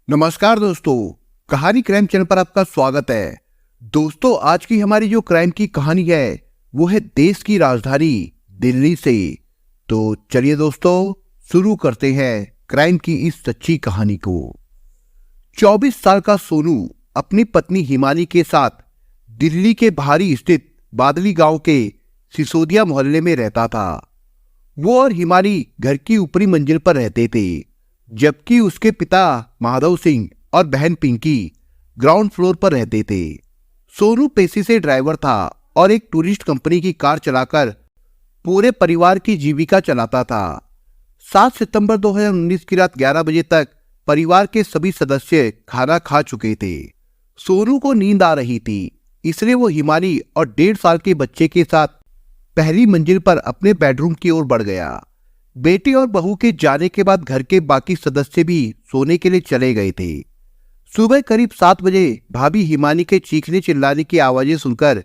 नमस्कार दोस्तों, कहानी क्राइम चैनल पर आपका स्वागत है। दोस्तों, आज की हमारी जो क्राइम की कहानी है वो है देश की राजधानी दिल्ली से। तो चलिए दोस्तों, शुरू करते हैं क्राइम की इस सच्ची कहानी को। 24 साल का सोनू अपनी पत्नी हिमानी के साथ दिल्ली के बाहरी स्थित बादली गांव के सिसोदिया मोहल्ले में रहता था। वो और हिमानी घर की ऊपरी मंजिल पर रहते थे, जबकि उसके पिता माधव सिंह और बहन पिंकी ग्राउंड फ्लोर पर रहते थे। सोनू पेशे से ड्राइवर था और एक टूरिस्ट कंपनी की कार चलाकर पूरे परिवार की जीविका चलाता था। 7 सितंबर 2019 की रात 11 बजे तक परिवार के सभी सदस्य खाना खा चुके थे। सोनू को नींद आ रही थी, इसलिए वो हिमानी और 1.5 साल के बच्चे के साथ पहली मंजिल पर अपने बेडरूम की ओर बढ़ गया। बेटी और बहू के जाने के बाद घर के बाकी सदस्य भी सोने के लिए चले गए थे। सुबह करीब 7 बजे भाभी हिमानी के चीखने चिल्लाने की आवाजें सुनकर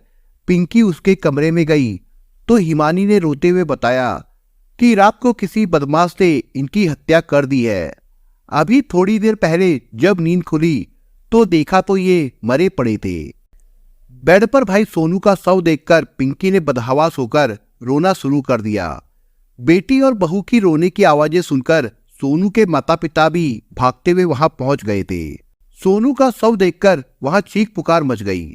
पिंकी उसके कमरे में गई तो हिमानी ने रोते हुए बताया कि रात को किसी बदमाश ने इनकी हत्या कर दी है। अभी थोड़ी देर पहले जब नींद खुली तो देखा तो ये मरे पड़े थे। बेड पर भाई सोनू का शव देखकर पिंकी ने बदहवास होकर रोना शुरू कर दिया। बेटी और बहू की रोने की आवाजें सुनकर सोनू के माता पिता भी भागते हुए वहां पहुंच गए थे। सोनू का शव देखकर वहां चीख पुकार मच गई।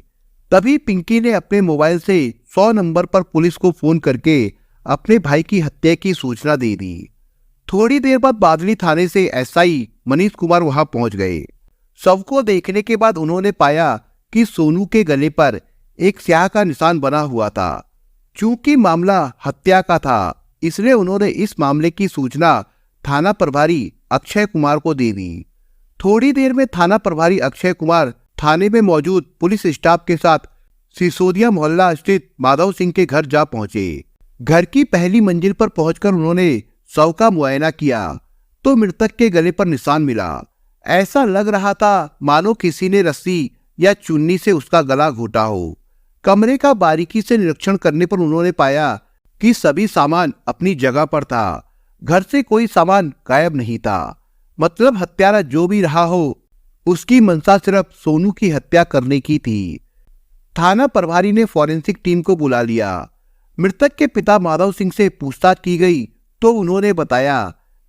तभी पिंकी ने अपने मोबाइल से 100 नंबर पर पुलिस को फोन करके अपने भाई की हत्या की सूचना दे दी। थोड़ी देर बाद बादली थाने से एसआई मनीष कुमार वहां पहुंच गए। शव को देखने के बाद उन्होंने पाया कि सोनू के गले पर एक स्याह का निशान बना हुआ था। चूंकि मामला हत्या का था, इसलिए उन्होंने इस मामले की सूचना थाना प्रभारी अक्षय कुमार को दे दी। थोड़ी देर में थाना प्रभारी अक्षय कुमार थाने में मौजूद पुलिस स्टाफ के साथ सिसोदिया मोहल्ला स्थित माधव सिंह के घर जा पहुंचे। घर की पहली मंजिल पर पहुंचकर उन्होंने शव का मुआयना किया तो मृतक के गले पर निशान मिला। ऐसा लग रहा था मानो किसी ने रस्सी या चुन्नी से उसका गला घोटा हो। कमरे का बारीकी से निरीक्षण करने पर उन्होंने पाया कि सभी सामान अपनी जगह पर था। घर से कोई सामान गायब नहीं था। मतलब हत्यारा जो भी रहा हो, उसकी मंशा सिर्फ सोनू की हत्या करने की थी। थाना प्रभारी ने फॉरेंसिक टीम को बुला लिया। मृतक के पिता माधव सिंह से पूछताछ की गई तो उन्होंने बताया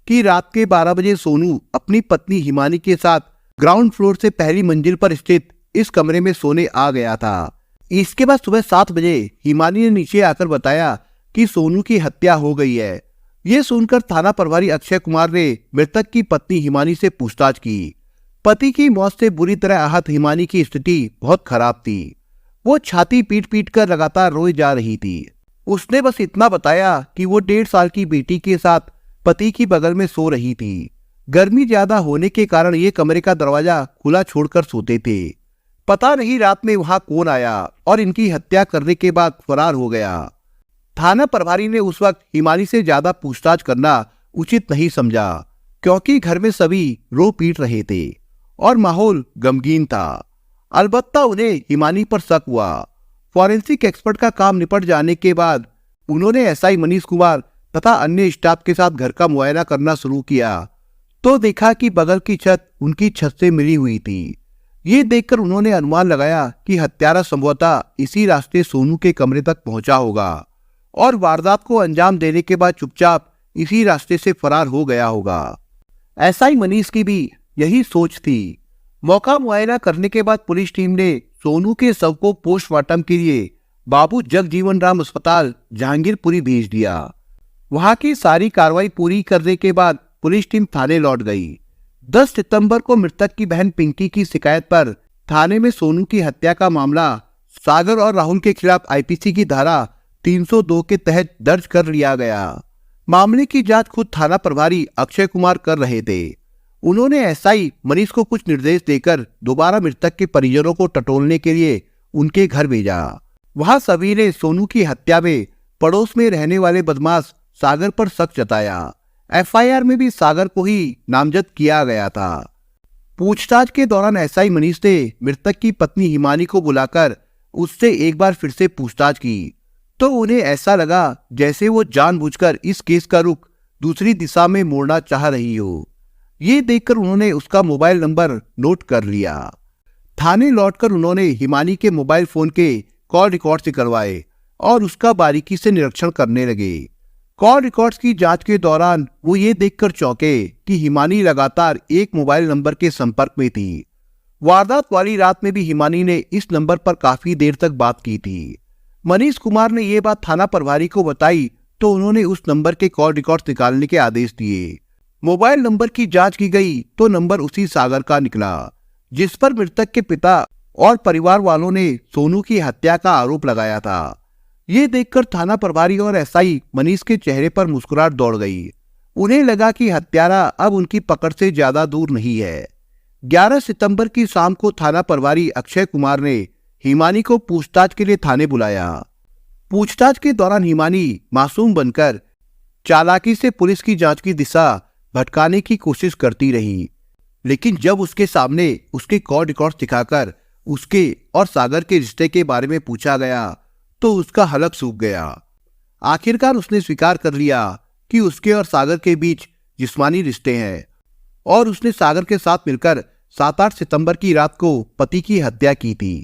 कि रात के 12 बजे सोनू अपनी पत्नी हिमानी के साथ ग्राउंड फ्लोर से पहली मंजिल पर स्थित इस कमरे में सोने आ गया था। इसके बाद सुबह 7 बजे हिमानी ने नीचे आकर बताया कि सोनू की हत्या हो गई है। ये सुनकर थाना प्रभारी अक्षय कुमार ने मृतक की पत्नी हिमानी से पूछताछ की। पति की मौत से बुरी तरह आहत हिमानी की स्थिति बहुत खराब थी। वो छाती पीट पीट कर लगातार रोई जा रही थी। उसने बस इतना बताया कि वो 1.5 साल की बेटी के साथ पति की बगल में सो रही थी। गर्मी ज्यादा होने के कारण ये कमरे का दरवाजा खुला छोड़कर सोते थे। पता नहीं रात में वहां कौन आया और इनकी हत्या करने के बाद फरार हो गया। थाना प्रभारी ने उस वक्त हिमानी से ज्यादा पूछताछ करना उचित नहीं समझा, क्योंकि घर में सभी रो पीट रहे थे और माहौल गमगीन था। अलबत्ता उन्हें हिमानी पर शक हुआ। फॉरेंसिक एक्सपर्ट का काम निपट जाने के बाद उन्होंने एसआई मनीष कुमार तथा अन्य स्टाफ के साथ घर का मुआयना करना शुरू किया तो देखा कि बगल की छत उनकी छत से मिली हुई थी। ये देखकर उन्होंने अनुमान लगाया कि हत्यारा संभवतः इसी रास्ते सोनू के कमरे तक पहुंचा होगा और वारदात को अंजाम देने के बाद चुपचाप इसी रास्ते से फरार हो गया होगा। एसआई मनीष की भी यही सोच थी। मौका मुआयना करने के बाद पुलिस टीम ने सोनू के शव को पोस्टमार्टम के लिए बाबू जगजीवन राम अस्पताल जहांगीरपुरी भेज दिया। वहां की सारी कार्रवाई पूरी करने के बाद पुलिस टीम थाने लौट गई। 10 सितंबर को मृतक की बहन पिंकी की शिकायत पर थाने में सोनू की हत्या का मामला सागर और राहुल के खिलाफ आईपीसी की धारा 302 के तहत दर्ज कर लिया गया। मामले की जांच खुद थाना प्रभारी अक्षय कुमार कर रहे थे। उन्होंने एसआई मनीष को कुछ निर्देश देकर दोबारा मृतक के परिजनों को टटोलने के लिए उनके घर भेजा। वहां सभी ने सोनू की हत्या में पड़ोस में रहने वाले बदमाश सागर पर शक जताया। एफआईआर में भी सागर को ही नामजद किया गया था। पूछताछ के दौरान एसआई मनीष ने मृतक की पत्नी हिमानी को बुलाकर उससे एक बार फिर से पूछताछ की तो उन्हें ऐसा लगा जैसे वो जानबूझकर इस केस का रुख दूसरी दिशा में मोड़ना चाह रही हो। ये देखकर उन्होंने उसका मोबाइल नंबर नोट कर लिया। थाने लौटकर उन्होंने हिमानी के मोबाइल फोन के कॉल रिकॉर्ड निकलवाए और उसका बारीकी से निरीक्षण करने लगे। कॉल रिकॉर्ड्स की जांच के दौरान वो ये देखकर चौंके कि हिमानी लगातार एक मोबाइल नंबर के संपर्क में थी। वारदात वाली रात में भी हिमानी ने इस नंबर पर काफी देर तक बात की थी। मनीष कुमार ने यह बात थाना प्रभारी को बताई तो उन्होंने उस नंबर के कॉल रिकॉर्ड्स निकालने के आदेश दिए। मोबाइल नंबर की जांच की गई तो नंबर उसी सागर का निकला, जिस पर मृतक के पिता और परिवार वालों ने सोनू की हत्या का आरोप लगाया था। ये देखकर थाना प्रभारी और एसआई मनीष के चेहरे पर मुस्कुराहट दौड़ गई। उन्हें लगा कि हत्यारा अब उनकी पकड़ से ज्यादा दूर नहीं है। 11 सितंबर की शाम को थाना प्रभारी अक्षय कुमार ने हिमानी को पूछताछ के लिए थाने बुलाया। पूछताछ के दौरान हिमानी मासूम बनकर चालाकी से पुलिस की जांच की दिशा भटकाने की कोशिश करती रही, लेकिन जब उसके सामने उसके कॉल रिकॉर्ड्स दिखाकर उसके और सागर के रिश्ते के बारे में पूछा गया तो उसका हलक सूख गया। आखिरकार उसने स्वीकार कर लिया कि उसके और सागर के बीच जिस्मानी रिश्ते हैं और उसने सागर के साथ मिलकर 7-8 सितंबर की रात को पति की हत्या की थी।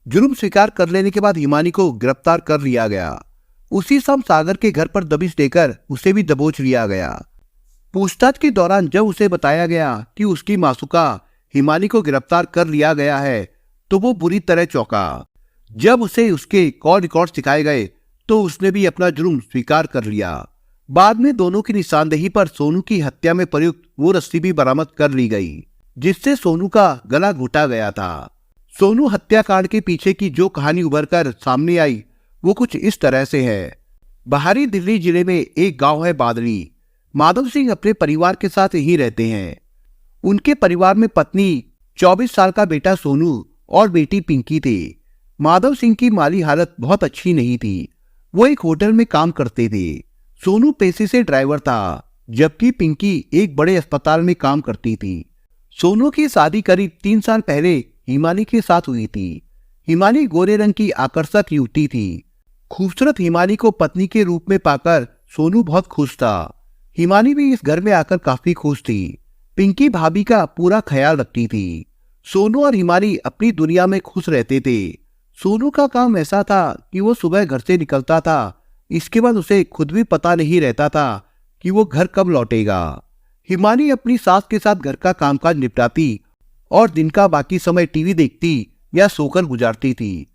जुर्म स्वीकार कर लेने के बाद हिमानी को गिरफ्तार कर लिया गया। उसी शाम सागर के घर पर दबिश देकर उसे भी दबोच लिया गया। पूछताछ के दौरान जब उसे बताया गया कि उसकी मासूका हिमानी को गिरफ्तार कर लिया गया है तो वो बुरी तरह चौंका। जब उसे उसके कॉल रिकॉर्ड्स दिखाए गए तो उसने भी अपना जुर्म स्वीकार कर लिया। बाद में दोनों की निशानदेही पर सोनू की हत्या में प्रयुक्त वो रस्सी भी बरामद कर ली गई, जिससे सोनू का गला घोटा गया था। सोनू हत्याकांड के पीछे की जो कहानी उभरकर सामने आई वो कुछ इस तरह से है। बाहरी दिल्ली जिले में एक गांव है बादली। माधव सिंह अपने परिवार के साथ यहीं रहते हैं। उनके परिवार में पत्नी, 24 साल का बेटा सोनू और बेटी पिंकी थी। माधव सिंह की माली हालत बहुत अच्छी नहीं थी। वो एक होटल में काम करते थे। सोनू पेशे से ड्राइवर था, जबकि पिंकी एक बड़े अस्पताल में काम करती थी। सोनू की शादी करीब 3 साल पहले हिमानी के साथ हुई थी। हिमानी गोरे रंग की आकर्षक युवती थी। खूबसूरत हिमानी को पत्नी के रूप में पाकर सोनू बहुत खुश था। हिमानी भी इस घर में आकर काफी खुश थी। पिंकी भाभी का पूरा ख्याल रखती थी। सोनू और हिमानी अपनी दुनिया में खुश रहते थे। सोनू का काम ऐसा था कि वो सुबह घर से निकलता था, इसके बाद उसे खुद भी पता नहीं रहता था कि वो घर कब लौटेगा। हिमानी अपनी सास के साथ घर का कामकाज निपटाती और दिन का बाकी समय टीवी देखती या सोकर गुजारती थी।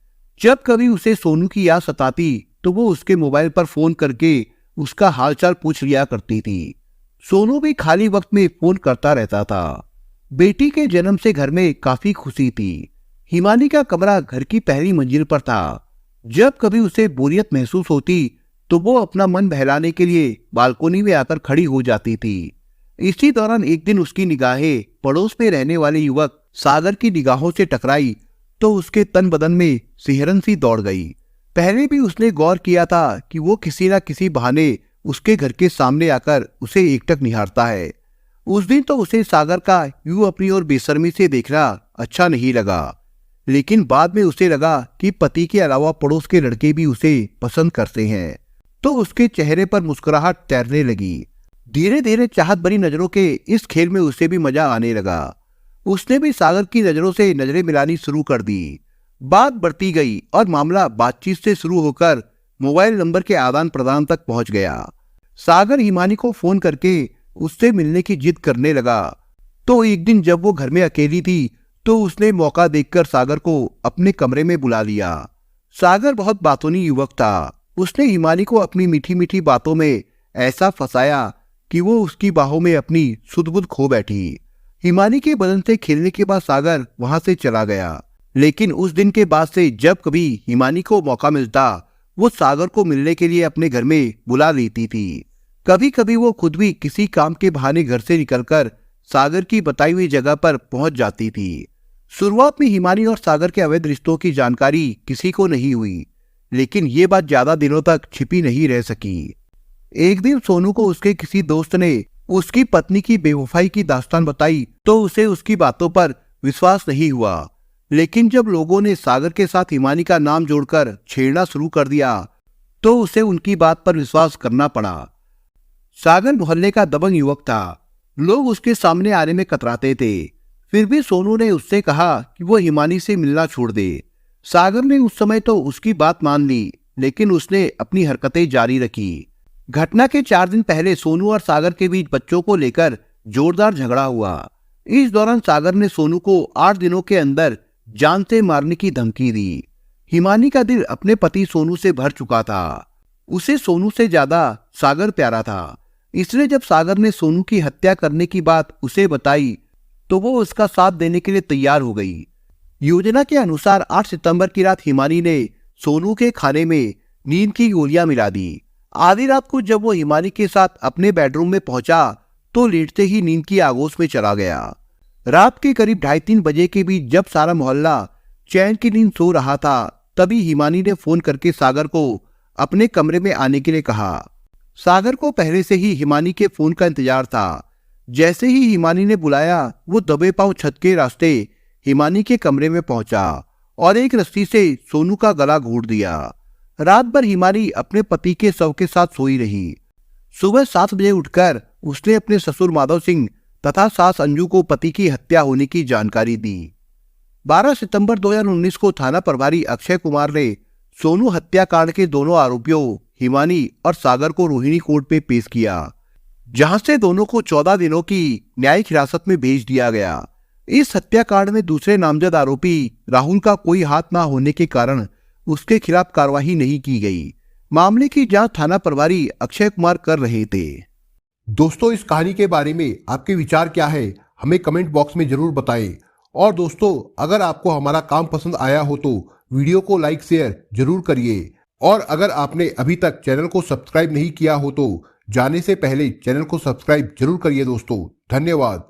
जब कभी उसे सोनू की याद सताती तो वो उसके मोबाइल पर फोन करके उसका हालचाल पूछ लिया करती थी। सोनू भी खाली वक्त में फोन करता रहता था। बेटी के जन्म से घर में काफी खुशी थी। हिमानी का कमरा घर की पहली मंजिल पर था। जब कभी उसे बोरियत महसूस होती तो वो अपना मन बहलाने के लिए बालकोनी में आकर खड़ी हो जाती थी। इसी दौरान एक दिन उसकी निगाहें पड़ोस में रहने वाले युवक सागर की निगाहों से टकराई तो उसके तन बदन में सिहरन सी दौड़ गई। पहले भी उसने गौर किया था कि वो किसी न किसी बहाने उसके घर के सामने आकर उसे एकटक निहारता है। उस दिन तो उसे सागर का यूं अपनी ओर बेशर्मी से देखना अच्छा नहीं लगा, लेकिन बाद में उसे लगा कि पति के अलावा पड़ोस के लड़के भी उसे पसंद करते हैं, तो उसके चेहरे पर मुस्कुराहट तैरने लगी। धीरे धीरे चाहत भरी नजरों के इस खेल में उसे भी मजा आने लगा। उसने भी सागर की नजरों से नजरें मिलानी शुरू कर दी। बात बढ़ती गई और मामला बातचीत से शुरू होकर मोबाइल नंबर के आदान प्रदान तक पहुंच गया। सागर हिमानी को फोन करके उससे मिलने की जिद करने लगा। तो एक दिन जब वो घर में अकेली थी तो उसने मौका देखकर सागर को अपने कमरे में बुला लिया। सागर बहुत बातूनी युवक था। उसने हिमानी को अपनी मीठी मीठी बातों में ऐसा फंसाया कि वो उसकी बाहों में अपनी सुध-बुध खो बैठी। हिमानी के बदन से खेलने के बाद सागर वहां से चला गया, लेकिन उस दिन के बाद से जब कभी हिमानी को मौका मिलता वो सागर को मिलने के लिए अपने घर में बुला लेती थी। कभी कभी वो खुद भी किसी काम के बहाने घर से निकलकर सागर की बताई हुई जगह पर पहुंच जाती थी। शुरुआत में हिमानी और सागर के अवैध रिश्तों की जानकारी किसी को नहीं हुई, लेकिन ये बात ज्यादा दिनों तक छिपी नहीं रह सकी। एक दिन सोनू को उसके किसी दोस्त ने उसकी पत्नी की बेवफाई की दास्तान बताई तो उसे उसकी बातों पर विश्वास नहीं हुआ, लेकिन जब लोगों ने सागर के साथ हिमानी का नाम जोड़कर छेड़ना शुरू कर दिया तो उसे उनकी बात पर विश्वास करना पड़ा। सागर मोहल्ले का दबंग युवक था। लोग उसके सामने आने में कतराते थे। फिर भी सोनू ने उससे कहा कि वो हिमानी से मिलना छोड़ दे। सागर ने उस समय तो उसकी बात मान ली, लेकिन उसने अपनी हरकतें जारी रखी। घटना के 4 दिन पहले सोनू और सागर के बीच बच्चों को लेकर जोरदार झगड़ा हुआ। इस दौरान सागर ने सोनू को 8 दिनों के अंदर जान से मारने की धमकी दी। हिमानी का दिल अपने पति सोनू से भर चुका था। उसे सोनू से ज्यादा सागर प्यारा था। इसलिए जब सागर ने सोनू की हत्या करने की बात उसे बताई तो वो उसका साथ देने के लिए तैयार हो गई। योजना के अनुसार 8 सितंबर की रात हिमानी ने सोनू के खाने में नींद की गोलियां मिला दी। आधी रात को जब वो हिमानी के साथ अपने बेडरूम में पहुंचा तो लेटते ही नींद की आगोश में चला गया। रात के करीब 2:30-3 बजे के बीच जब सारा मोहल्ला चैन की नींद सो रहा था, तभी हिमानी ने फोन करके सागर को अपने कमरे में आने के लिए कहा। सागर को पहले से ही हिमानी के फोन का इंतजार था। जैसे ही हिमानी ने बुलाया, वो दबे पांव छत के रास्ते हिमानी के कमरे में पहुंचा और एक रस्सी से सोनू का गला घोंट दिया। रात भर हिमानी अपने पति के शव के साथ सोई रही। सुबह 7 बजे उठकर उसने अपने ससुर माधव सिंह तथा सास अंजू को पति की हत्या होने की जानकारी दी। 12 सितंबर 2019 को थाना प्रभारी अक्षय कुमार ने सोनू हत्याकांड के दोनों आरोपियों हिमानी और सागर को रोहिणी कोर्ट में पेश किया, जहां से दोनों को 14 दिनों की न्यायिक हिरासत में भेज दिया गया। इस हत्याकांड में दूसरे नामजद आरोपी राहुल का कोई हाथ न होने के कारण उसके खिलाफ कार्रवाई नहीं की गई। मामले की जांच थाना प्रभारी अक्षय कुमार कर रहे थे। दोस्तों, इस कहानी के बारे में आपके विचार क्या है, हमें कमेंट बॉक्स में जरूर बताएं। और दोस्तों, अगर आपको हमारा काम पसंद आया हो तो वीडियो को लाइक शेयर जरूर करिए। और अगर आपने अभी तक चैनल को सब्सक्राइब नहीं किया हो तो जाने से पहले चैनल को सब्सक्राइब जरूर करिए दोस्तों। धन्यवाद।